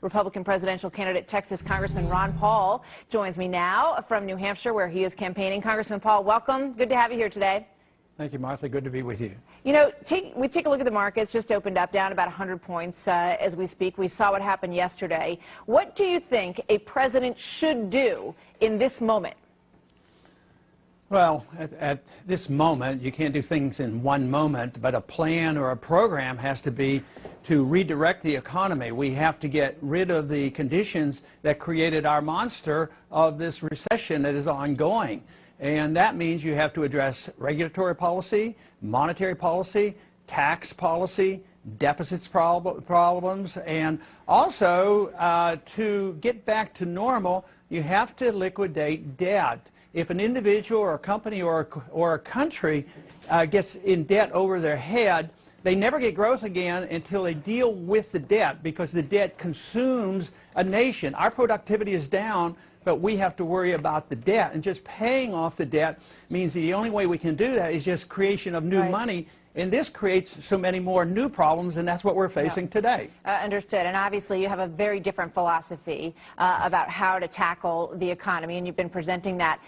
Republican presidential candidate, Texas Congressman Ron Paul, joins me now from New Hampshire, where he is campaigning. Congressman Paul, welcome. Good to have you here today. Thank you, Martha. Good to be with you. You know, we take a look at the markets, just opened up, down about 100 points as we speak. We saw what happened yesterday. What do you think a president should do in this moment? Well, at this moment, you can't do things in one moment, but a plan or a program has to be to redirect the economy. We have to get rid of the conditions that created our monster of this recession that is ongoing. And that means you have to address regulatory policy, monetary policy, tax policy, deficits problems, and also to get back to normal, you have to liquidate debt. If an individual or a company or a country gets in debt over their head, they never get growth again until they deal with the debt, because the debt consumes a nation. Our productivity is down, but we have to worry about the debt. And just paying off the debt means the only way we can do that is just creation of new money. And this creates so many more new problems, and that's what we're facing today. Understood. And obviously you have a very different philosophy about how to tackle the economy, and you've been presenting that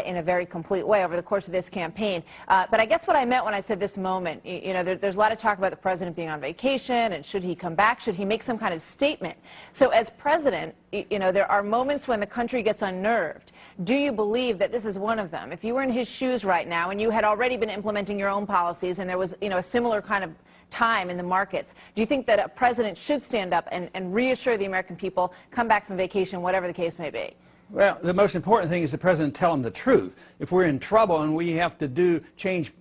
in a very complete way over the course of this campaign. But I guess what I meant when I said this moment, you know, there's a lot of talk about the president being on vacation, and should he come back? Should he make some kind of statement? So as president, you know, there are moments when the country gets unnerved. Do you believe that this is one of them? If you were in his shoes right now and you had already been implementing your own policies and there was, you know, a similar kind of time in the markets, do you think that a president should stand up and reassure the American people, come back from vacation, whatever the case may be? Well, the most important thing is the president tell them the truth. If we're in trouble and we have to change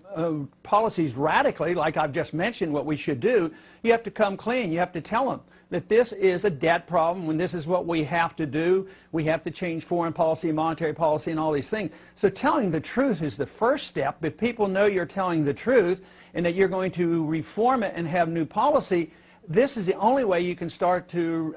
policies radically, like I've just mentioned what we should do, you have to come clean. You have to tell them that this is a debt problem, when this is what we have to do. We have to change foreign policy, monetary policy, and all these things. So telling the truth is the first step. If people know you're telling the truth and that you're going to reform it and have new policy, this is the only way you can start to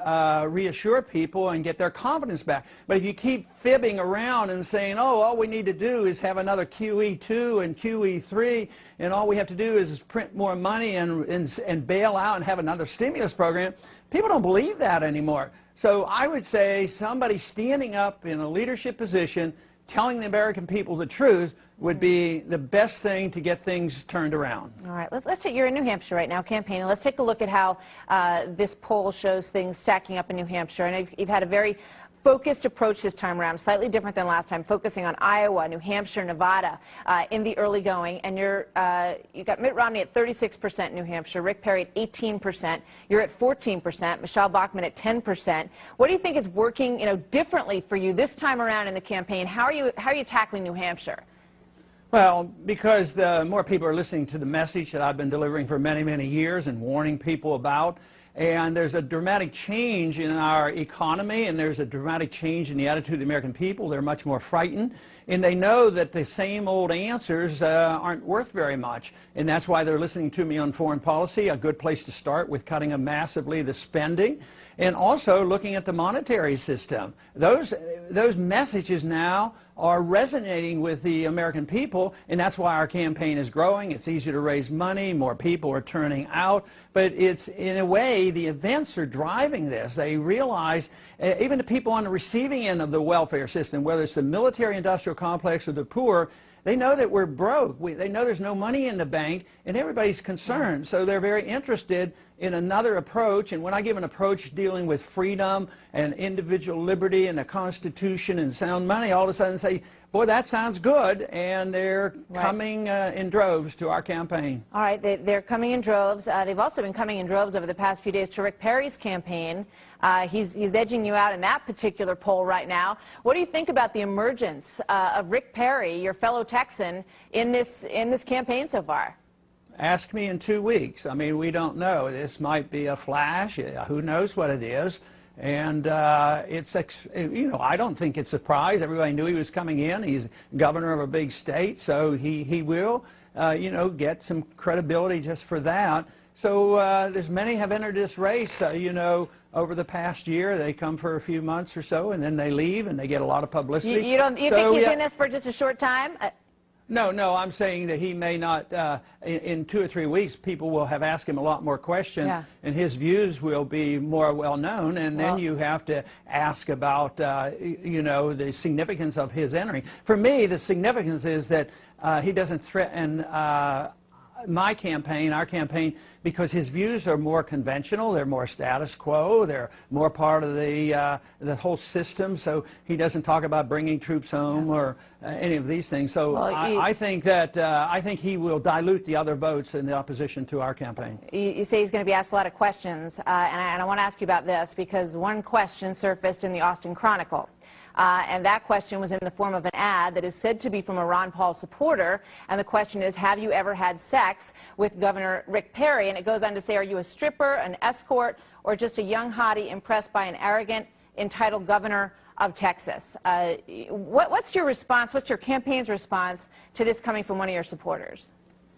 reassure people and get their confidence back. But if you keep fibbing around and saying, oh, all we need to do is have another QE2 and QE3, and all we have to do is print more money and bail out and have another stimulus program, people don't believe that anymore. So I would say somebody standing up in a leadership position telling the American people the truth would be the best thing to get things turned around. All right, let's take, you're in New Hampshire right now campaigning. Let's take a look at how this poll shows things stacking up in New Hampshire. And you've had a very focused approach this time around, slightly different than last time, focusing on Iowa, New Hampshire, Nevada in the early going. And you got Mitt Romney at 36% in New Hampshire, Rick Perry at 18%, you're at 14%, Michelle Bachmann at 10%. What do you think is working, you know, differently for you this time around in the campaign? How are you tackling New Hampshire? Well, because the more people are listening to the message that I've been delivering for many, many years and warning people about, and there's a dramatic change in our economy, and there's a dramatic change in the attitude of the American people. They're much more frightened, and they know that the same old answers aren't worth very much, and that's why they're listening to me on foreign policy, a good place to start with cutting massively the spending, and also looking at the monetary system. Those messages now are resonating with the American people, and that's why our campaign is growing. It's easier to raise money, more people are turning out, but it's, in a way, the events are driving this. They realize, even the people on the receiving end of the welfare system, whether it's the military-industrial complex or the poor, they know that we're broke. They know there's no money in the bank, and everybody's concerned. So they're very interested in another approach. And when I give an approach dealing with freedom and individual liberty and the Constitution and sound money, all of a sudden say, boy, that sounds good, and they're coming in droves to our campaign. All right, they're coming in droves. They've also been coming in droves over the past few days to Rick Perry's campaign. He's edging you out in that particular poll right now. What do you think about the emergence of Rick Perry, your fellow Texan, in this campaign so far? Ask me in 2 weeks. I mean, we don't know. This might be a flash. Who knows what it is? And you know, I don't think it's a surprise. Everybody knew he was coming in. He's governor of a big state, so he will, you know, get some credibility just for that. So there's many have entered this race, you know, over the past year. They come for a few months or so, and then they leave, and they get a lot of publicity. You think he's in this for just a short time? No, I'm saying that he may not, in 2 or 3 weeks, people will have asked him a lot more questions, Yeah. and his views will be more well known, and then you have to ask about, you know, the significance of his entering. For me, the significance is that he doesn't threaten my campaign, our campaign, because his views are more conventional, they're more status quo, they're more part of the whole system, so he doesn't talk about bringing troops home or any of these things. So Well, I think that, I think he will dilute the other votes in the opposition to our campaign. You say he's going to be asked a lot of questions, and I want to ask you about this because one question surfaced in the Austin Chronicle. And that question was in the form of an ad that is said to be from a Ron Paul supporter. And the question is, have you ever had sex with Governor Rick Perry? And it goes on to say, are you a stripper, an escort, or just a young hottie impressed by an arrogant, entitled governor of Texas? What's your response? What's your campaign's response to this coming from one of your supporters?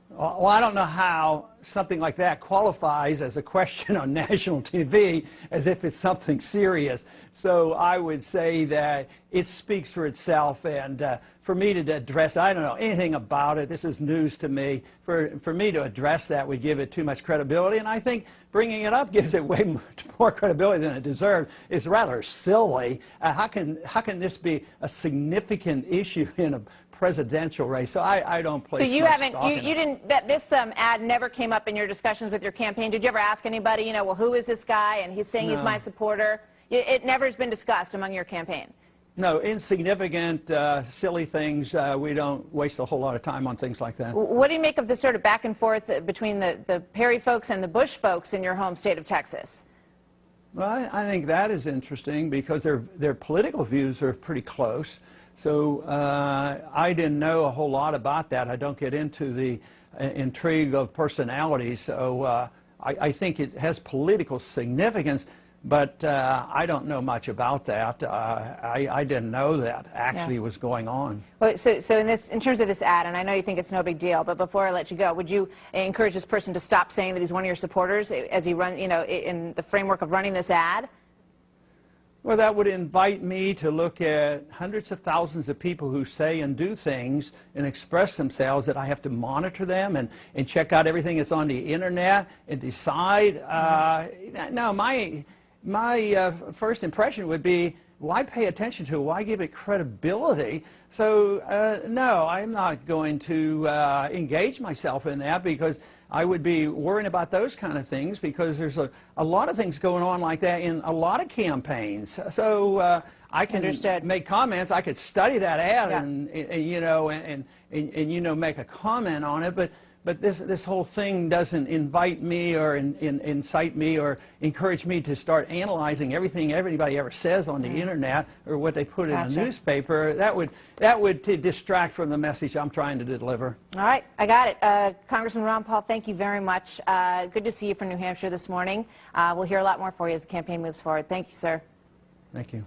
Well, I don't know how something like that qualifies as a question on national TV, as if it's something serious. So I would say that it speaks for itself, and for me to address, I don't know anything about it. This is news to me. For me to address that would give it too much credibility, and I think bringing it up gives it way much more credibility than it deserves. It's rather silly. How can this be a significant issue in a presidential race? So I don't place. So you haven't, you didn't, this ad never came up in your discussions with your campaign. Did you ever ask anybody, you know, well, who is this guy? And he's saying he's my supporter. It never has been discussed among your campaign. No, insignificant, silly things. We don't waste a whole lot of time on things like that. What do you make of the sort of back and forth between the Perry folks and the Bush folks in your home state of Texas? Well, I think that is interesting because their political views are pretty close. So I didn't know a whole lot about that. I don't get into the intrigue of personalities. So I think it has political significance, but I don't know much about that. I didn't know that actually was going on. Well, so in terms of this ad, and I know you think it's no big deal, but before I let you go, would you encourage this person to stop saying that he's one of your supporters as he run, you know, in the framework of running this ad? Well, that would invite me to look at hundreds of thousands of people who say and do things and express themselves, that I have to monitor them and check out everything that's on the internet and decide. No, my first impression would be, why pay attention to it? Why give it credibility? So, no, I'm not going to engage myself in that, because I would be worrying about those kind of things, because there's a lot of things going on like that in a lot of campaigns. So I can make comments. I could study that ad and you know, and you know, make a comment on it. But this whole thing doesn't invite me or incite me or encourage me to start analyzing everything everybody ever says on the internet or what they put in a newspaper. That would distract from the message I'm trying to deliver. All right, I got it. Congressman Ron Paul, thank you very much. Good to see you from New Hampshire this morning. We'll hear a lot more for you as the campaign moves forward. Thank you, sir. Thank you.